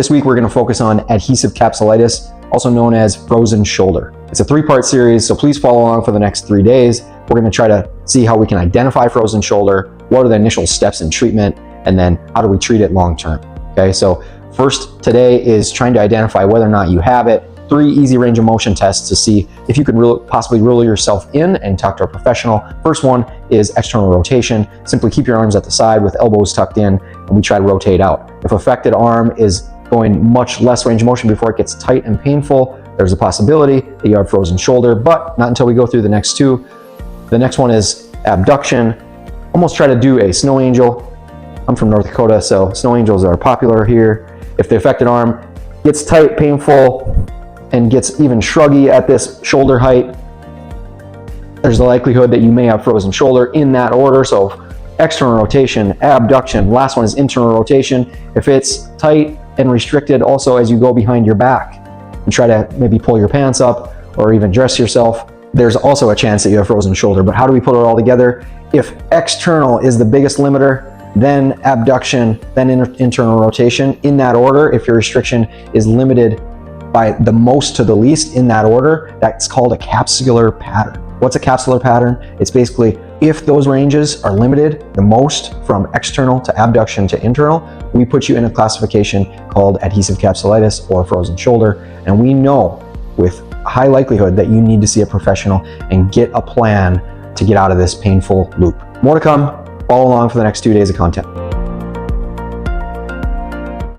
This week we're going to focus on adhesive capsulitis, also known as frozen shoulder. It's a 3-part series, so please follow along for the next 3 days. We're going to try to see how we can identify frozen shoulder, what are the initial steps in treatment, and then how do we treat it long term. Okay, so first today is trying to identify whether or not you have it. 3 easy range of motion tests to see if you can possibly rule yourself in and talk to a professional. First one is external rotation. Simply keep your arms at the side with elbows tucked in, and we try to rotate out. If affected arm is going much less range of motion before it gets tight and painful, there's a possibility that you have frozen shoulder, but not until we go through the next 2. The next one is abduction. Almost try to do a snow angel. I'm from North Dakota, so snow angels are popular here. If the affected arm gets tight, painful, and gets even shruggy at this shoulder height, there's the likelihood that you may have frozen shoulder in that order. So external rotation, abduction. Last one is internal rotation. If it's tight and restricted also as you go behind your back and try to maybe pull your pants up or even dress yourself, there's also a chance that you have frozen shoulder. But how do we put it all together? If external is the biggest limiter, then abduction, then internal rotation in that order. If your restriction is limited by the most to the least in that order, that's called a capsular pattern. What's a capsular pattern? It's basically if those ranges are limited the most from external to abduction to internal, we put you in a classification called adhesive capsulitis or frozen shoulder. And we know with high likelihood that you need to see a professional and get a plan to get out of this painful loop. More to come. Follow along for the next 2 days of content.